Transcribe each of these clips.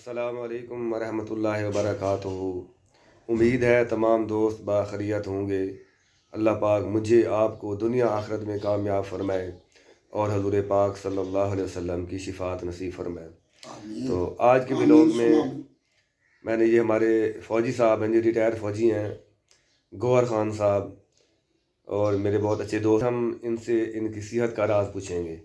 अस्सलाम वालेकुम वरहमतुल्लाहि वबरकातुहू। उम्मीद है तमाम दोस्त बाखैरियत होंगे। अल्लाह पाक मुझे आपको दुनिया आखिरत में कामयाब फरमाए और हजूर पाक सल्लल्लाहु अलैहि वसल्लम की शिफात नसीब फरमाए। तो आज के व्लॉग में मैंने ये हमारे फ़ौजी साहब हैं, जो रिटायर्ड फ़ौजी हैं, गौहर ख़ान साहब, और मेरे बहुत अच्छे दोस्त, हम इनसे इनकी सेहत का राज पूछेंगे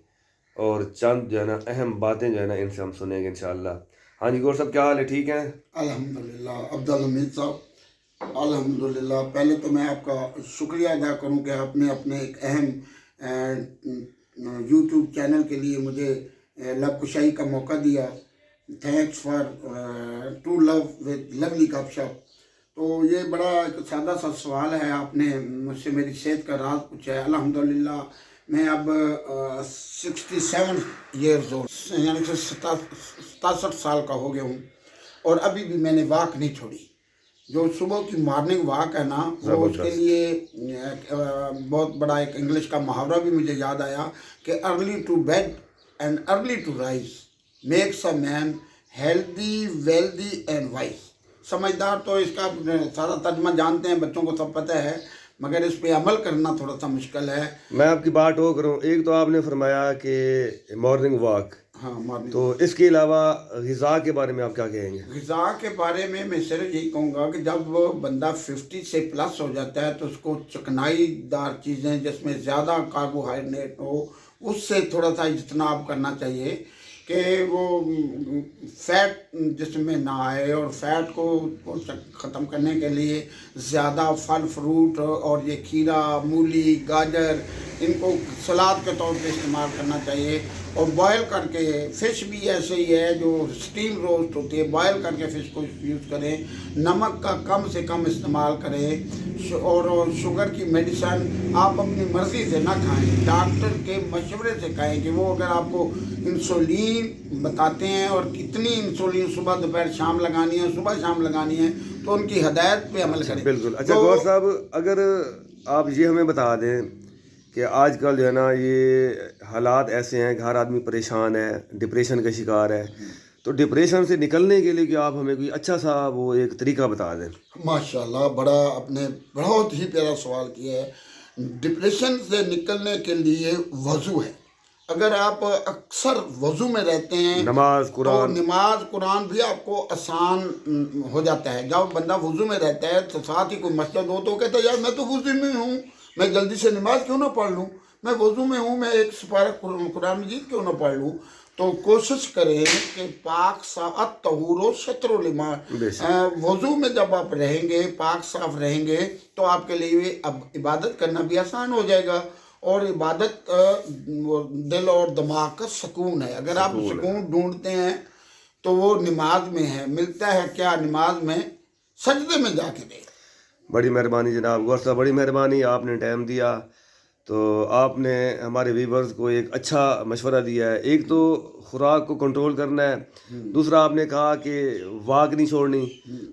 और चंद जो है ना अहम बातें जो है ना इनसे हम सुनेंगे इंशाअल्लाह। हाँ जी गौर साहब, क्या हाल है? ठीक हैं अल्हम्दुलिल्लाह। अब्दुल हमीद साहब, अल्हम्दुलिल्लाह। पहले तो मैं आपका शुक्रिया अदा करूं कि आपने अपने एक अहम यूट्यूब चैनल के लिए मुझे लबकुशाई का मौका दिया। Thanks for to love with lovely गपशप। तो ये बड़ा एक सादा सा सवाल है, आपने मुझसे मेरी सेहत का राज पूछा है। अल्हम्दुलिल्लाह मैं अब 67 ईयर्स ओल्ड, यानी कि 67 साल का हो गया हूँ, और अभी भी मैंने वॉक नहीं छोड़ी। जो सुबह की मॉर्निंग वॉक है ना, वो उसके लिए बहुत बड़ा एक इंग्लिश का मुहावरा भी मुझे याद आया कि early to bed and early to rise makes a man healthy wealthy and wise. समझदार तो इसका सारा तर्जमा जानते हैं, बच्चों को सब पता है, मगर इस पे अमल करना थोड़ा सा मुश्किल है। मैं आपकी बात हो करूँ, एक तो आपने फरमाया कि मॉर्निंग वॉक, हाँ मॉर्निंग, तो इसके अलावा ग़िज़ा के बारे में आप क्या कहेंगे? ग़िज़ा के बारे में मैं सिर्फ यही कहूँगा कि जब बंदा 50 से प्लस हो जाता है तो उसको चिकनाईदार चीज़ें जिसमें ज़्यादा कार्बोहाइड्रेट हो, उससे थोड़ा सा इज्तनाब करना चाहिए कि वो फैट जिसमें ना आए, और फैट को ख़त्म करने के लिए ज़्यादा फल फ्रूट और ये खीरा, मूली, गाजर, इनको सलाद के तौर पे इस्तेमाल करना चाहिए। और बॉयल करके फ़िश भी ऐसे ही है, जो स्टीम रोस्ट होती है, बॉयल करके फ़िश को यूज़ करें। नमक का कम से कम इस्तेमाल करें, और शुगर की मेडिसिन आप अपनी मर्ज़ी से ना खाएं, डॉक्टर के मशवरे से खाएं कि वो अगर आपको इंसुलिन बताते हैं और कितनी इंसुलिन सुबह दोपहर शाम लगानी है, सुबह शाम लगानी है, तो उनकी हदायत पे अमल करें। बिल्कुल। अच्छा गौर साहब, अगर आप ये हमें बता दें कि आजकल जो है ना ये हालात ऐसे हैं कि हर आदमी परेशान है, डिप्रेशन का शिकार है, तो डिप्रेशन से निकलने के लिए कि आप हमें कोई अच्छा सा वो एक तरीका बता दें। माशाल्लाह, बड़ा आपने बहुत ही प्यारा सवाल किया है। डिप्रेशन से निकलने के लिए वज़ू है। अगर आप अक्सर वज़ू में रहते हैं, नमाज कुरान, तो नमाज कुरान भी आपको आसान हो जाता है। जब बंदा वज़ू में रहता है तो साथ ही कोई मस्जिद हो तो कहता है यार मैं तो वज़ू में हूँ, मैं जल्दी से नमाज क्यों ना पढ़ लूँ, मैं वज़ू में हूँ, मैं एक सिपारा कुरान मजीद क्यों ना पढ़ लूँ। तो कोशिश करें कि पाक साफ़ तहूरो शत्रुल लिमा, वज़ू में जब आप रहेंगे, पाक साफ रहेंगे, तो आपके लिए अब इबादत करना भी आसान हो जाएगा। और इबादत दिल और दिमाग का सुकून है। अगर आप सुकून ढूंढते हैं तो वो नमाज में है। मिलता है क्या? नमाज में सजदे में जाके दे। बड़ी मेहरबानी जनाब गौर साहब, बड़ी मेहरबानी, आपने टाइम दिया, तो आपने हमारे व्यूवर्स को एक अच्छा मशवरा दिया है। एक तो खुराक को कंट्रोल करना है, दूसरा आपने कहा कि वॉक नहीं छोड़नी,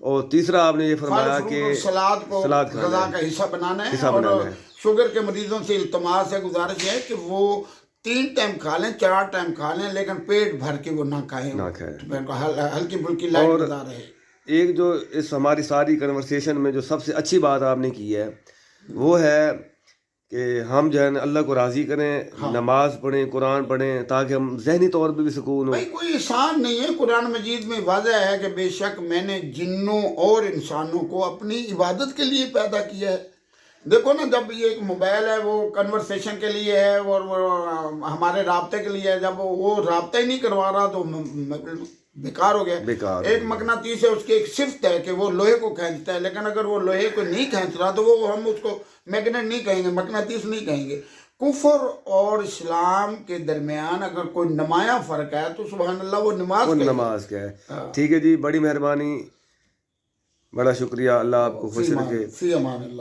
और तीसरा आपने ये फरमाया कि सलाद को सलाद ग़िज़ा का हिस्सा बनाना है। और शुगर के मरीजों से इल्तमास है, गुजारिश है कि वो 3 टाइम खा लें, 4 टाइम खा लें, लेकिन पेट भर के वो ना खाएं, हल्की फुल्की लाइट गुजार रहे। एक जो इस हमारी सारी कन्वर्सेशन में जो सबसे अच्छी बात आपने की है वो है कि हम जो है अल्लाह को राज़ी करें, हाँ, नमाज पढ़ें, कुरान पढ़ें, ताकि हम जहनी तौर पे भी सुकून हो। भाई कोई आसान नहीं है। कुरान मजीद में वाज़ह है कि बेशक मैंने जिन्नों और इंसानों को अपनी इबादत के लिए पैदा किया है। देखो ना, जब ये एक मोबाइल है वो कन्वर्सेशन के लिए है, और वो हमारे राब्ते के लिए है, जब वो राब्ता ही नहीं करवा रहा तो बेकार हो गया। एक मकनातीस है, उसकी एक सिफ्त है कि वो लोहे को खींचता है, लेकिन अगर वो लोहे को नहीं खींच रहा तो वो हम उसको मैग्नेट नहीं कहेंगे, मकनातीस नहीं कहेंगे। कुफर और इस्लाम के दरमियान अगर कोई नुमाया फ़र्क है तो सुबहान अल्लाह वो नमाज क्या है। ठीक है जी, बड़ी मेहरबानी, बड़ा शुक्रिया, अल्लाह आपको खुश रखे। फी अमान अल्लाह।